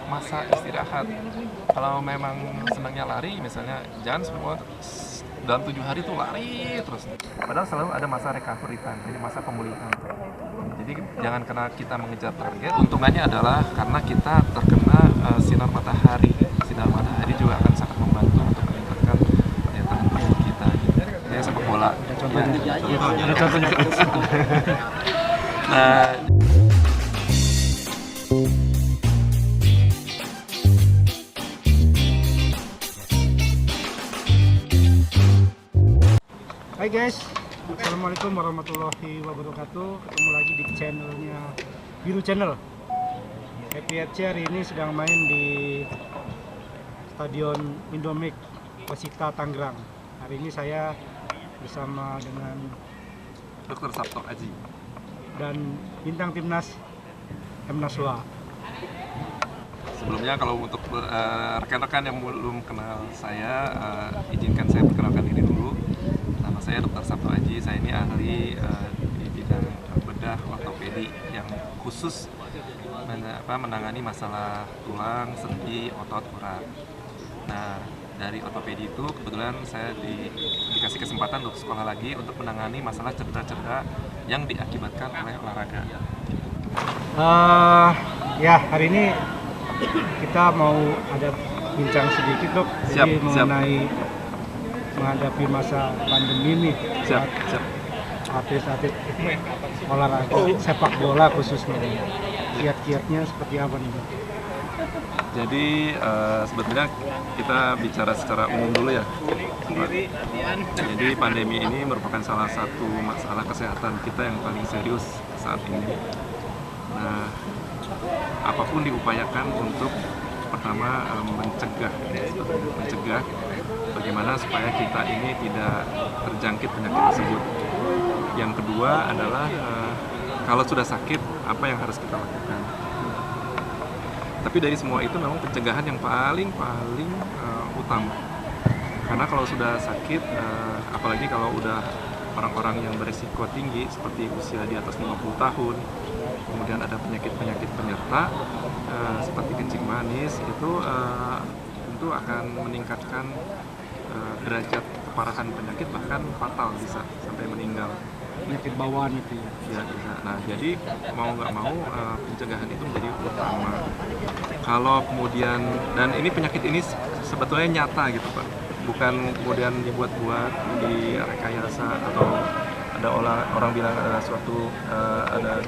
masa istirahat. Kalau memang senangnya lari, misalnya jangan semua dalam 7 hari itu lari terus. Padahal selalu ada masa recovery time, jadi masa pemulihan. Jadi jangan karena kita mengejar target, untungannya adalah karena kita terkena sinar matahari. Sinar matahari juga akan sangat membantu untuk meningkatkan daya tahan tubuh kita. Kayak sepak bola. Ada contohnya. Ada contohnya. Nah, Hai guys, assalamualaikum warahmatullahi wabarakatuh. Ketemu lagi di channelnya Biru Channel. Happy FC hari ini sedang main di Stadion Indomik Wasita Tangerang. Hari ini saya bersama dengan Dr. Sabto Aji dan bintang timnas M Naswa. Sebelumnya kalau untuk rekan-rekan yang belum kenal saya, izinkan saya perkenalkan diri dulu. Nama saya Dr. Sabto Aji. Saya ini ahli di bidang bedah ortopedi yang khusus menangani masalah tulang, sendi, otot, urat. Nah, dari ortopedi itu kebetulan saya dikasih kesempatan untuk sekolah lagi untuk menangani masalah cedera-cedera yang diakibatkan oleh olahraga. Ya, hari ini kita mau ada bincang sedikit dok, jadi mengenai menghadapi masa pandemi ini. Siap. Atlet-atlet olahraga sepak bola khususnya, kiat-kiatnya seperti apa nih dok? Jadi sebetulnya kita bicara secara umum dulu ya. Jadi pandemi ini merupakan salah satu masalah kesehatan kita yang paling serius saat ini. Nah, apapun diupayakan untuk pertama mencegah bagaimana supaya kita ini tidak terjangkit penyakit tersebut. Yang kedua adalah kalau sudah sakit apa yang harus kita lakukan. Tapi dari semua itu memang pencegahan yang paling utama. Karena kalau sudah sakit, apalagi kalau udah orang-orang yang berisiko tinggi seperti usia di atas 50 tahun, kemudian ada penyakit-penyakit penyerta seperti kencing manis, itu tentu akan meningkatkan derajat keparahan penyakit, bahkan fatal bisa sampai meninggal. Penyakit bawaan itu Ya, bisa. Nah, jadi mau nggak mau pencegahan itu menjadi utama. Kalau kemudian, dan ini penyakit ini sebetulnya nyata gitu Pak, bukan kemudian dibuat-buat di rekayasa atau ada orang bilang ada suatu ada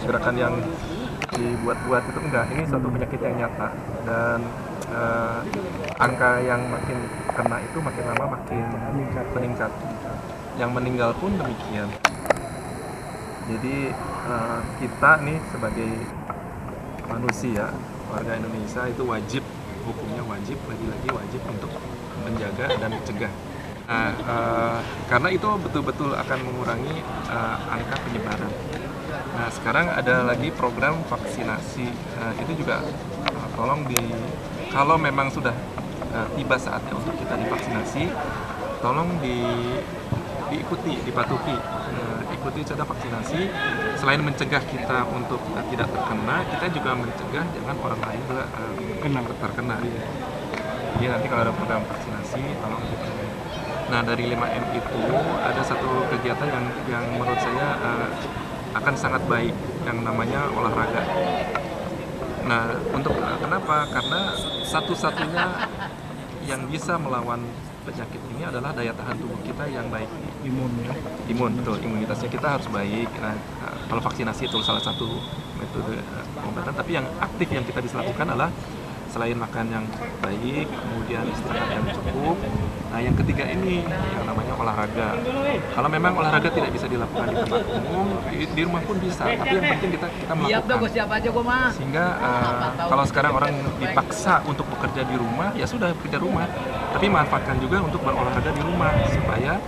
gerakan yang dibuat-buat, itu enggak. Ini suatu penyakit yang nyata dan angka yang makin kena itu makin lama makin meningkat. Yang meninggal pun demikian. Jadi kita nih sebagai manusia, warga Indonesia itu wajib, hukumnya wajib, lagi-lagi wajib untuk menjaga dan mencegah. Karena itu betul-betul akan mengurangi angka penyebaran. Nah, sekarang ada lagi program vaksinasi. Itu juga tolong kalau memang sudah tiba saatnya untuk kita divaksinasi, tolong diikuti, dipatuhi, ikuti cara vaksinasi. Selain mencegah kita untuk tidak terkena, kita juga mencegah jangan orang lain juga terkena. Jadi nanti kalau ada program vaksinasi, tolong diikuti. Nah, dari 5M itu ada satu kegiatan yang menurut saya akan sangat baik, yang namanya olahraga. Nah, untuk kenapa? Karena satu-satunya yang bisa melawan penyakit ini adalah daya tahan tubuh kita yang baik. Imun, betul. Imunitasnya kita harus baik. Nah, kalau vaksinasi itu salah satu metode pengobatan, tapi yang aktif yang kita bisa lakukan adalah selain makan yang baik, kemudian istirahat yang cukup. Nah, yang ketiga ini yang namanya olahraga. Kalau memang olahraga tidak bisa dilakukan di tempat umum, di rumah pun bisa. Tapi yang penting kita melakukan. Sehingga kalau sekarang orang dipaksa untuk bekerja di rumah, ya sudah bekerja rumah. Tapi manfaatkan juga untuk berolahraga di rumah supaya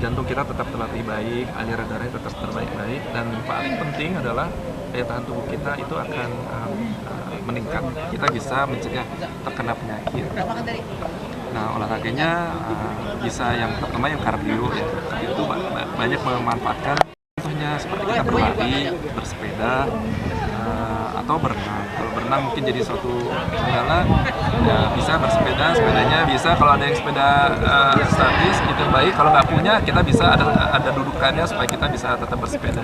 jantung kita tetap terlatih baik, aliran darahnya tetap terbaik-baik, dan paling penting adalah daya tahan tubuh kita itu akan meningkat. Kita bisa mencegah terkena penyakit. Nah, olahraganya bisa yang pertama yang kardio ya. Itu banyak memanfaatkan. Contohnya seperti kita berlari, bersepeda, atau berenang. Kalau berenang mungkin jadi suatu kendala, ya bisa bersepeda, sepedanya bisa kalau ada yang sepeda statis itu baik. Kalau nggak punya, kita bisa ada dudukannya supaya kita bisa tetap bersepeda.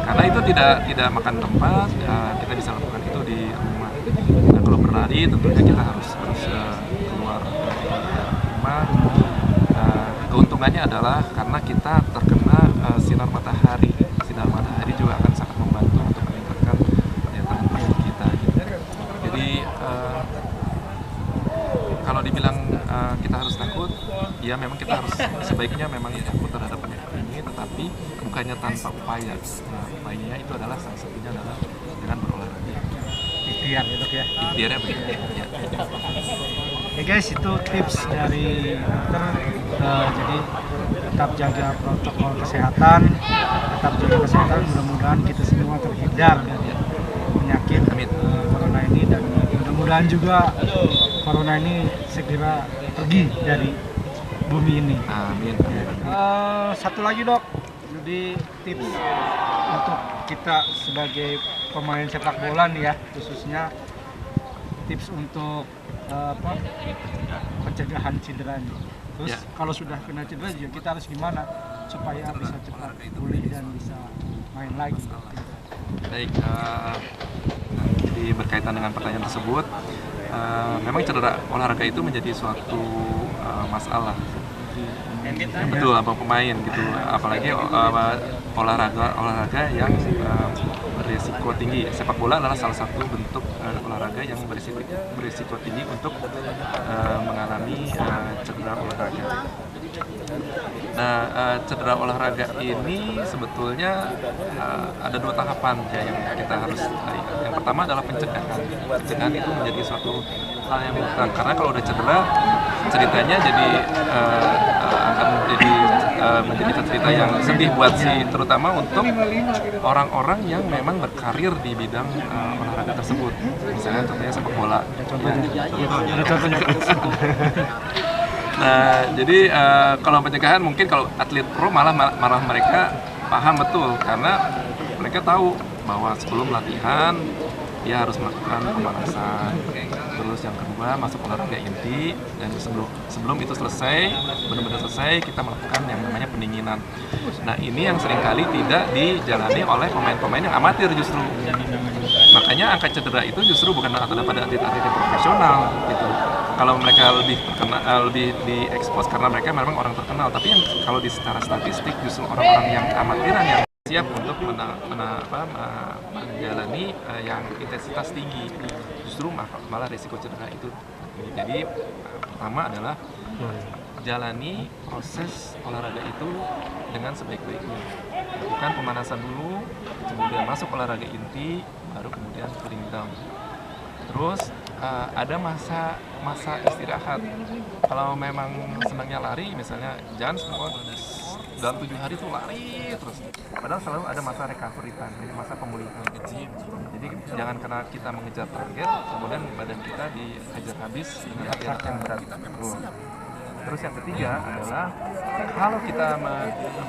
Karena itu tidak makan tempat, ya kita bisa lakukan itu di rumah. Nah, kalau berlari tentunya kita harus keluar dari rumah. Keuntungannya adalah karena kita terkena sinar matahari. Sinar matahari juga akan sangat membantu untuk meningkatkan daya tahan tubuh kita. Jadi kalau dibilang kita harus takut, ya memang kita harus sebaiknya memang takut terhadap penyakit ini, tetapi bukannya tanpa upaya. Nah, upayanya itu adalah salah satunya adalah dengan berolahraga. Ikhtiar ya dok ya. Ikhtiarnya begitu. Ya. Ya guys, itu tips dari dokter. Jadi tetap jaga protokol kesehatan, tetap jaga kesehatan. Mudah-mudahan kita semua terhindar dari penyakit corona ini, dan mudah-mudahan juga corona ini segera pergi dari bumi ini. Amin. Satu lagi dok, jadi tips untuk kita sebagai pemain sepak bola nih ya, khususnya tips untuk pencegahan cederanya. Terus Ya. kalau sudah kena cedera juga kita harus gimana supaya bisa cepat pulih dan bisa main lagi. Baik, jadi berkaitan dengan pertanyaan tersebut, memang cedera olahraga itu menjadi suatu masalah. Betul, abang pemain gitu, apalagi olahraga yang berisiko tinggi. Sepak bola adalah salah satu bentuk olahraga yang berisiko tinggi untuk mengalami cedera olahraga. Nah, cedera olahraga ini sebetulnya ada dua tahapan ya yang kita harus ingat. Yang pertama adalah pencegahan. Pencegahan itu menjadi suatu hal yang mutlak, karena kalau udah cedera, ceritanya jadi akan menjadi cerita yang sedih buat terutama untuk orang-orang yang memang berkarir di bidang olahraga tersebut. Misalnya contohnya sepak bola. Nah, jadi kalau pencegahan mungkin kalau atlet pro malah mereka paham betul, karena mereka tahu bahwa sebelum latihan dia harus melakukan pemanasan. Terus yang kedua masuk olahraga inti, dan sebelum itu selesai, benar-benar selesai, kita melakukan yang namanya pendinginan. Nah, ini yang seringkali tidak dijalani oleh pemain-pemain yang amatir justru. Makanya angka cedera itu justru bukan ada pada atlet-atlet yang profesional gitu. Kalau mereka lebih diekspos karena mereka memang orang terkenal, tapi yang kalau di secara statistik justru orang-orang yang amatiran yang siap untuk menjalani yang intensitas tinggi, justru malah risiko cedera itu. Jadi pertama adalah jalani proses olahraga itu dengan sebaik-baiknya. Lakukan pemanasan dulu, kemudian masuk olahraga inti, baru kemudian cooling down. Terus ada masa istirahat. Kalau memang senangnya lari, misalnya jangan semua dalam 7 hari itu lari terus. Padahal selalu ada masa recovery time, jadi masa pemulihan. Jadi jangan karena kita mengejar target, kemudian badan kita dihajar habis dengan latihan yang berat. Terus yang ketiga adalah kalau kita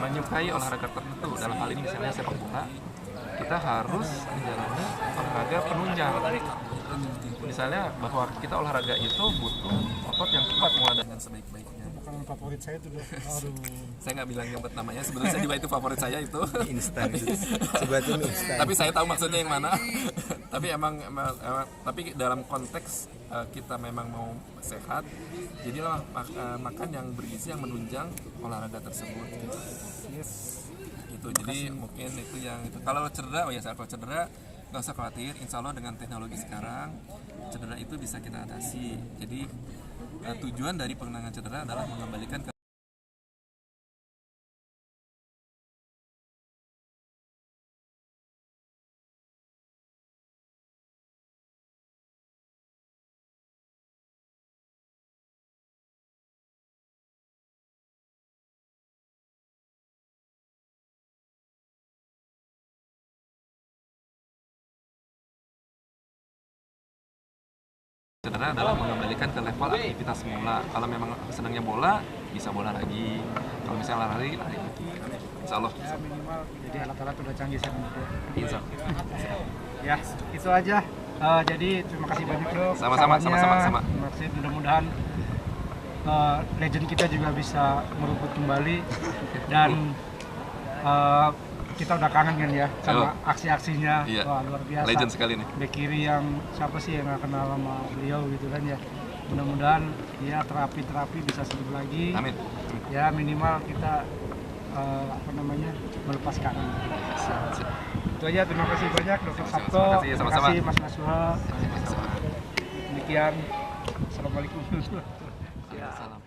menyukai olahraga tertentu, dalam hal ini misalnya sepak bola, kita harus menjalani olahraga penunjang. Misalnya bahwa kita olahraga itu butuh otot yang kuat mulai dengan sebaik-baiknya. Bukan favorit saya itu. Aduh. Saya nggak bilang yang namanya, sebenarnya juga itu favorit saya itu. Instan. Sebutin instan. Tapi saya tahu maksudnya yang mana. Tapi tapi dalam konteks kita memang mau sehat, jadilah makan yang bergizi yang menunjang olahraga tersebut. Yes. Gitu. Jadi mungkin itu yang itu. Kalau cedera, kalau cedera nggak usah khawatir. Insya Allah dengan teknologi sekarang cedera itu bisa kita atasi. Jadi tujuan dari penanganan cedera adalah mengembalikan ke cedera adalah mengembalikan ke level aktivitas semula. Kalau memang senangnya bola, bisa bola lagi. Kalau misalnya lari lagi. Insya Allah. Ya minimal jadi alat-alat udah canggih sekarang. Insya Allah. Ya, itu aja. Jadi terima kasih banyak Dok. Sama-sama, sarannya. sama-sama. Terima kasih, mudah-mudahan legend kita juga bisa merebut kembali dan kita udah kangen kan ya sama aksi-aksinya. Iya. Wah, luar biasa. Legend sekali nih. Bek kiri yang siapa sih yang nggak kenal sama beliau gitu kan ya. Mudah-mudahan ya terapi bisa sembuh lagi. Amin. Ya minimal kita melepas kangen. Itu aja, terima kasih banyak Dr. Sabto. Terima kasih, sama-sama. Terima kasih Mas Naswa. Demikian. Assalamualaikum. Salam.